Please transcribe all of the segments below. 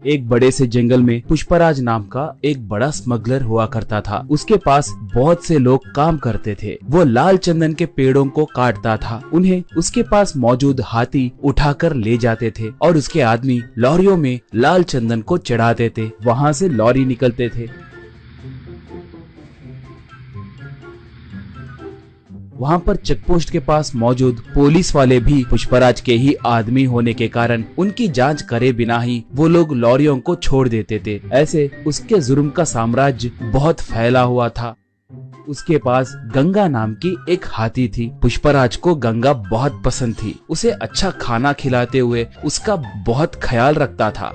एक बड़े से जंगल में पुष्पराज नाम का एक बड़ा स्मगलर हुआ करता था। उसके पास बहुत से लोग काम करते थे। वो लाल चंदन के पेड़ों को काटता था। उन्हें उसके पास मौजूद हाथी उठाकर ले जाते थे और उसके आदमी लॉरियों में लाल चंदन को चढ़ाते थे। वहाँ से लॉरी निकलते थे। वहाँ पर चेकपोस्ट के पास मौजूद पुलिस वाले भी पुष्पराज के ही आदमी होने के कारण उनकी जांच करे बिना ही वो लोग लॉरियों को छोड़ देते थे। ऐसे उसके जुर्म का साम्राज्य बहुत फैला हुआ था। उसके पास गंगा नाम की एक हाथी थी। पुष्पराज को गंगा बहुत पसंद थी। उसे अच्छा खाना खिलाते हुए उसका बहुत ख्याल रखता था।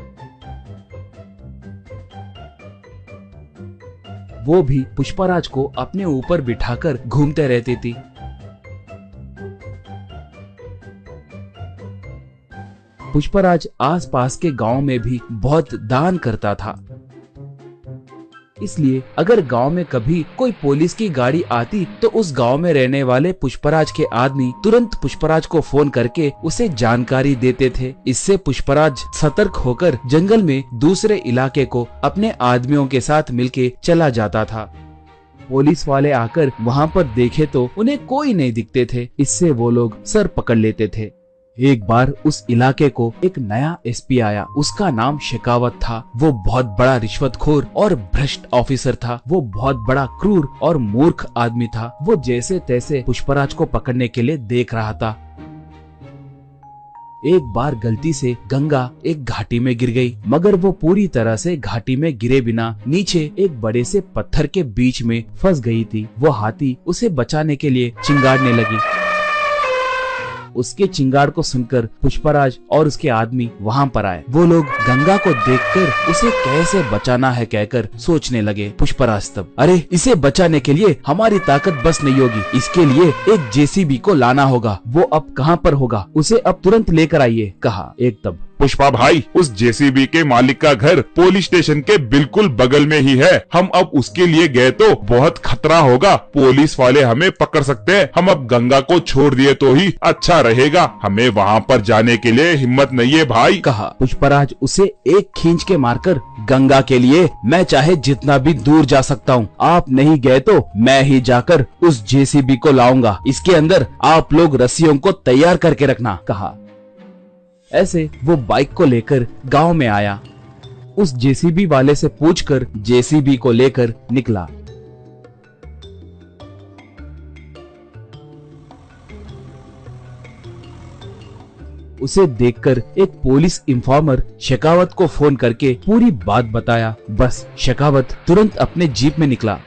वो भी पुष्पराज को अपने ऊपर बिठाकर घूमते रहती थी। पुष्पराज आसपास के गांव में भी बहुत दान करता था। इसलिए अगर गांव में कभी कोई पुलिस की गाड़ी आती तो उस गांव में रहने वाले पुष्पराज के आदमी तुरंत पुष्पराज को फोन करके उसे जानकारी देते थे। इससे पुष्पराज सतर्क होकर जंगल में दूसरे इलाके को अपने आदमियों के साथ मिलके चला जाता था। पुलिस वाले आकर वहां पर देखे तो उन्हें कोई नहीं दिखते थे। इससे वो लोग सर पकड़ लेते थे। एक बार उस इलाके को एक नया एसपी आया। उसका नाम शेखावत था। वो बहुत बड़ा रिश्वतखोर और भ्रष्ट ऑफिसर था। वो बहुत बड़ा क्रूर और मूर्ख आदमी था। वो जैसे तैसे पुष्पराज को पकड़ने के लिए देख रहा था। एक बार गलती से गंगा एक घाटी में गिर गई, मगर वो पूरी तरह से घाटी में गिरे बिना नीचे एक बड़े से पत्थर के बीच में फंस गई थी। वो हाथी उसे बचाने के लिए चिंगाड़ने लगी। उसके चिंगाड़ को सुनकर पुष्पराज और उसके आदमी वहां पर आए। वो लोग गंगा को देखकर उसे कैसे बचाना है कहकर सोचने लगे। पुष्पराज तब, अरे इसे बचाने के लिए हमारी ताकत बस नहीं होगी। इसके लिए एक जेसीबी को लाना होगा। वो अब कहाँ पर होगा, उसे अब तुरंत लेकर आइए, कहा। एक तब, पुष्पा भाई, उस जेसीबी के मालिक का घर पुलिस स्टेशन के बिल्कुल बगल में ही है। हम अब उसके लिए गए तो बहुत खतरा होगा। पुलिस वाले हमें पकड़ सकते हैं। हम अब गंगा को छोड़ दिए तो ही अच्छा रहेगा। हमें वहाँ पर जाने के लिए हिम्मत नहीं है भाई, कहा। पुष्पराज उसे एक खींच के मारकर, गंगा के लिए मैं चाहे जितना भी दूर जा सकता हूँ। आप नहीं गए तो मैं ही जाकर उस जेसीबी को लाऊंगा। इसके अंदर आप लोग रस्सियों को तैयार करके रखना, कहा। ऐसे वो बाइक को लेकर गांव में आया। उस जेसीबी वाले से पूछकर जेसीबी को लेकर निकला। उसे देखकर एक पुलिस इंफॉर्मर शेखावत को फोन करके पूरी बात बताया। बस शेखावत तुरंत अपने जीप में निकला।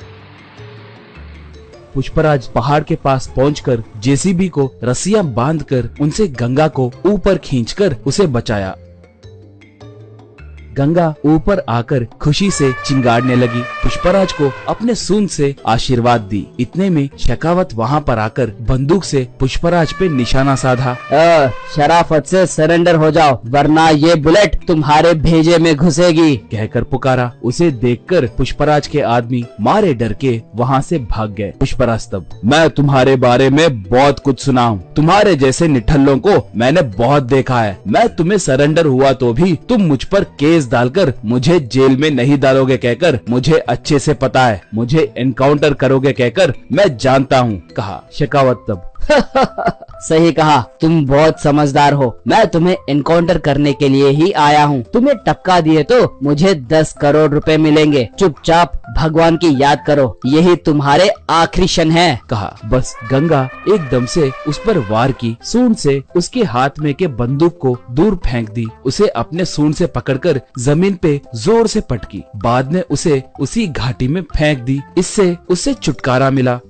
पुष्पराज पहाड़ के पास पहुंचकर जेसीबी को रस्सियां बांधकर उनसे गंगा को ऊपर खींचकर उसे बचाया। गंगा ऊपर आकर खुशी से चिंगाड़ने लगी। पुष्पराज को अपने सूंड से आशीर्वाद दी। इतने में शेखावत वहां पर आकर बंदूक से पुष्पराज पे निशाना साधा। शराफत से सरेंडर हो जाओ, वरना ये बुलेट तुम्हारे भेजे में घुसेगी, कहकर पुकारा। उसे देखकर पुष्पराज के आदमी मारे डर के वहाँ से भाग गए। पुष्पराज तब, मैं तुम्हारे बारे में बहुत कुछ सुना हूँ। तुम्हारे जैसे निठल्लों को मैंने बहुत देखा है। मैं तुम्हें सरेंडर हुआ तो भी तुम मुझ पर केस डालकर मुझे जेल में नहीं डालोगे कहकर मुझे अच्छे से पता है। मुझे एनकाउंटर करोगे कहकर मैं जानता हूँ, कहा। शेखावत तब, सही कहा, तुम बहुत समझदार हो। मैं तुम्हें एनकाउंटर करने के लिए ही आया हूँ। तुम्हें टपका दिए तो मुझे 10 करोड़ रुपए मिलेंगे। चुपचाप भगवान की याद करो, यही तुम्हारे आखिरी क्षण है, कहा। बस गंगा एकदम से उस पर वार की। सूंड से उसके हाथ में के बंदूक को दूर फेंक दी। उसे अपने सूंड से पकड़कर जमीन पे जोर से पटकी। बाद में उसे उसी घाटी में फेंक दी। इससे उसे छुटकारा मिला।